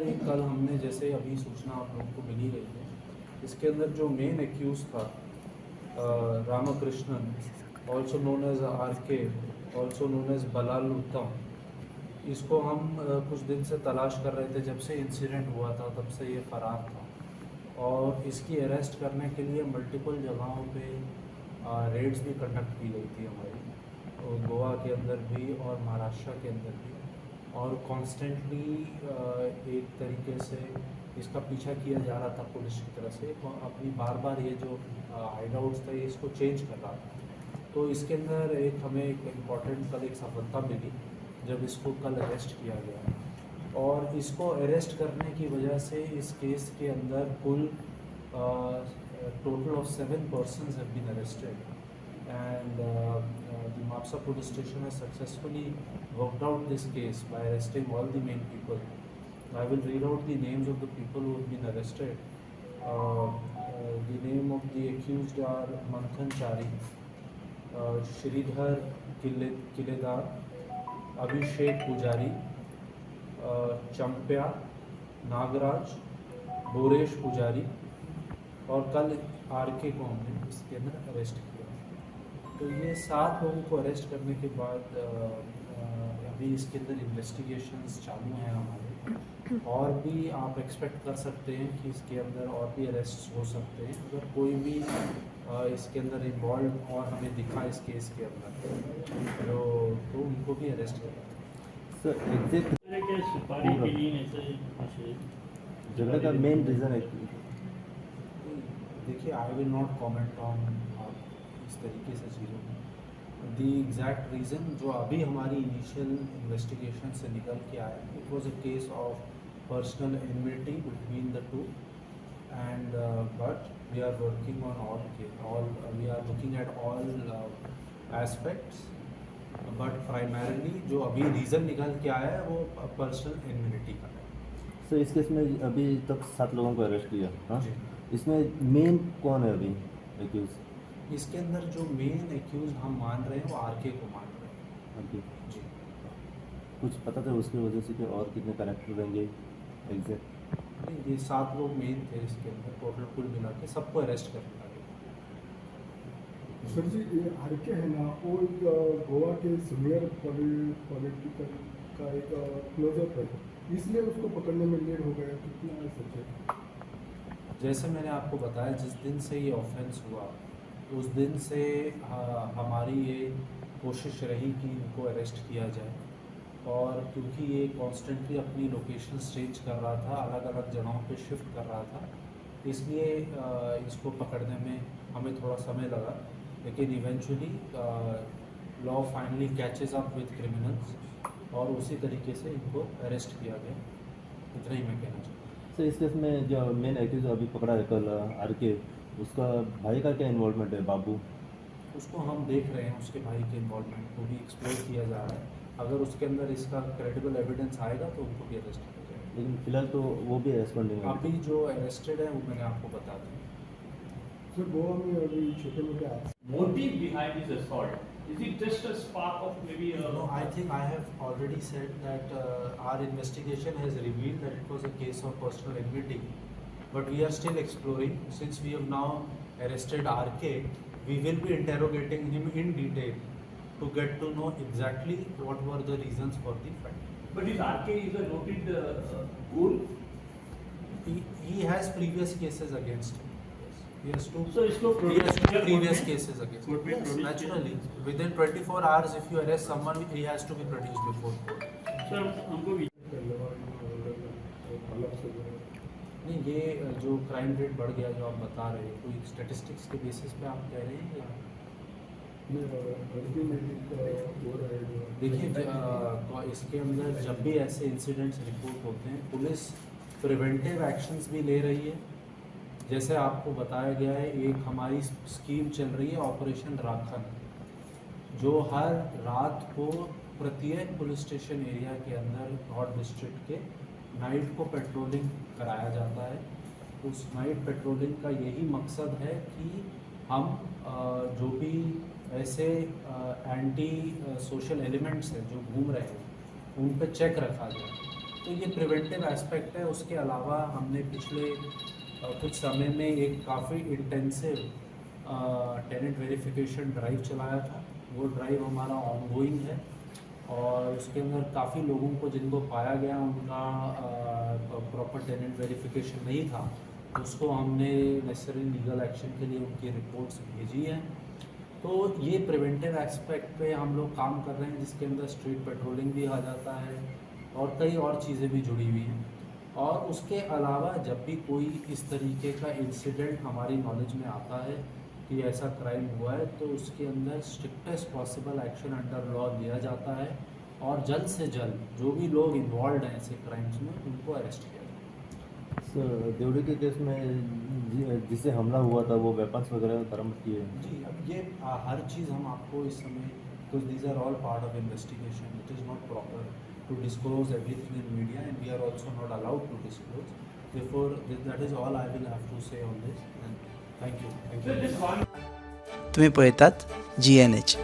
अंदर एक कल हमने जैसे अभी सूचना आप लोगों को मिली रही है, इसके अंदर जो मेन एक्यूज था Ramakrishnan, also known as RK, also known as Balal Uttam, इसको हम कुछ दिन से तलाश कर रहे थे। जब से इंसिडेंट हुआ था तब से ये फ़रार था और इसकी अरेस्ट करने के लिए मल्टीपल जगहों पे रेड्स भी कंडक्ट की गई थी हमारी, और गोवा के अंदर भी और महाराष्ट्र के अंदर भी, और कॉन्स्टेंटली एक तरीके से इसका पीछा किया जा रहा था पुलिस की तरफ से। अपनी बार बार ये जो हाइडआउट्स थे इसको चेंज कर रहा था। तो इसके अंदर एक हमें एक इम्पॉर्टेंट कल एक सफलता मिली जब इसको कल अरेस्ट किया गया। और इसको अरेस्ट करने की वजह से इस केस के अंदर कुल total of 7 persons have been arrested, and the Mapsa police station has successfully worked out this case by arresting all the main people. I will read out the names of the people who have been arrested. The name of the accused are Manthan Chari, Shridhar Kiledar, Abhishek Pujari, Champya, Nagraj, Boresh Pujari, और कल RK को हमने इसके अंदर arrest किया। तो ये 7 लोगों को अरेस्ट करने के बाद अभी इसके अंदर इन्वेस्टिगेशंस चालू हैं हमारे, और भी आप एक्सपेक्ट कर सकते हैं कि इसके अंदर और भी अरेस्ट हो सकते हैं। अगर कोई भी इसके अंदर इन्वॉल्व और हमें दिखा इस केस के अंदर तो उनको भी अरेस्ट करें। झगड़े का मेन रीज़न है, देखिए I will not comment on इस तरीके से चीज़ों में। दी एग्जैक्ट रीज़न जो अभी हमारी इनिशियल इन्वेस्टिगेशन से निकल के आया, it was a case of personal enmity between the two, and but we are working on we are looking at all aspects, but primarily जो अभी रीज़न निकल के आया है वो पर्सनल एनमिटी का है। सर इस केस में अभी तक 7 लोगों को अरेस्ट किया, हाँ? जी। इसमें मेन कौन है अभी एक्यूज? इसके अंदर जो मेन एक्यूज हम मान रहे हैं वो RK को मान रहे हैं। अभी जी। कुछ पता था उसकी वजह से कि और कितने करेक्टर रहेंगे एग्जैक्ट? नहीं, ये 7 लोग मेन थे इसके अंदर, टोटल कुल मिला के सबको अरेस्ट कर लिया गया। सर जी, ये RK है ना, वो एक गोवा के सीनियर पॉलिटिकल का एक क्लोजअप है, इसलिए उसको पकड़ने में लेट हो गया, कितना सच है? जैसे मैंने आपको बताया, जिस दिन से ये ऑफेंस हुआ उस दिन से हमारी ये कोशिश रही कि इनको अरेस्ट किया जाए, और क्योंकि ये कॉन्स्टेंटली अपनी लोकेशन चेंज कर रहा था, अलग अलग जगहों पे शिफ्ट कर रहा था, इसलिए इसको पकड़ने में हमें थोड़ा समय लगा, लेकिन eventually law finally catches up with criminals, और उसी तरीके से इनको अरेस्ट किया गया। इतना ही मैं कहना चाहता हूँ। सर इस केस में जो मेन एक्यूज अभी पकड़ा है कल RK, उसका भाई का क्या इन्वॉल्वमेंट है, बाबू? उसको हम देख रहे हैं, उसके भाई के इन्वॉल्वमेंट को भी एक्सप्लोर किया जा रहा है। अगर उसके अंदर इसका क्रेडिबल एविडेंस आएगा तो उनको भी अरेस्ट किया जाएगा। लेकिन फिलहाल तो वो भी रेस्पॉन्डिंग है। अभी जो अरेस्टेड है वो मैंने आपको बता दिया। सर गोवा में अभी छोटे मोटे motive behind his assault? Is it just a spark of maybe a... No, I think I have already said that our investigation has revealed that it was a case of personal enmity, but we are still exploring. Since we have now arrested RK, we will be interrogating him in detail to get to know exactly what were the reasons for the fight. But is RK is a noted ghoul? He has previous cases against him. He has two, So it's no he has two previous could cases against him. be Yes, produced. naturally. Within 24 hours, if you arrest someone, he has to be produced before court. Sir, हमको भी अलग से नहीं, ये जो crime rate बढ़ गया जो आप बता रहे हैं, कोई स्टेटिस्टिक्स के बेसिस पे आप कह रहे हैं या? देखिए, इसके अंदर जब भी ऐसे इंसिडेंट्स रिपोर्ट होते हैं, पुलिस प्रिवेंटिव एक्शंस भी ले रही है। जैसे आपको बताया गया है, एक हमारी स्कीम चल रही है ऑपरेशन राखन, जो हर रात को प्रत्येक पुलिस स्टेशन एरिया के अंदर हॉट डिस्ट्रिक्ट के नाइट को पेट्रोलिंग कराया जाता है। उस नाइट पेट्रोलिंग का यही मकसद है कि हम जो भी ऐसे एंटी सोशल एलिमेंट्स हैं जो घूम रहे हैं उन पर चेक रखा जाए। तो ये प्रिवेंटिव एस्पेक्ट है। उसके अलावा हमने पिछले कुछ समय में एक काफ़ी इंटेंसिव टेनेंट वेरिफिकेशन ड्राइव चलाया था। वो ड्राइव हमारा ऑनगोइंग है और उसके अंदर काफ़ी लोगों को जिनको पाया गया उनका प्रॉपर टेनेंट वेरिफिकेशन नहीं था, तो उसको हमने नेसेसरी लीगल एक्शन के लिए उनकी रिपोर्ट्स भेजी हैं। तो ये प्रिवेंटिव एस्पेक्ट पे हम लोग काम कर रहे हैं, जिसके अंदर स्ट्रीट पेट्रोलिंग भी आ जाता है और कई और चीज़ें भी जुड़ी हुई हैं। और उसके अलावा जब भी कोई इस तरीके का इंसिडेंट हमारी नॉलेज में आता है कि ऐसा क्राइम हुआ है, तो उसके अंदर strictest possible action under law लिया जाता है और जल्द से जल्द जो भी लोग इन्वॉल्व हैं ऐसे क्राइम्स में उनको अरेस्ट किया जाए। सर देवड़ी के केस में जिससे हमला हुआ था वो वेपन्स वगैरह बरामद किए हैं। जी, अब ये हर चीज़ हम आपको इस समय, because these are all part of investigation, it is not proper to disclose everything in media and we are also not allowed to disclose. Therefore, that is all I will have to say on this. And thank you. So just one. तुम्ही पळतात GNH.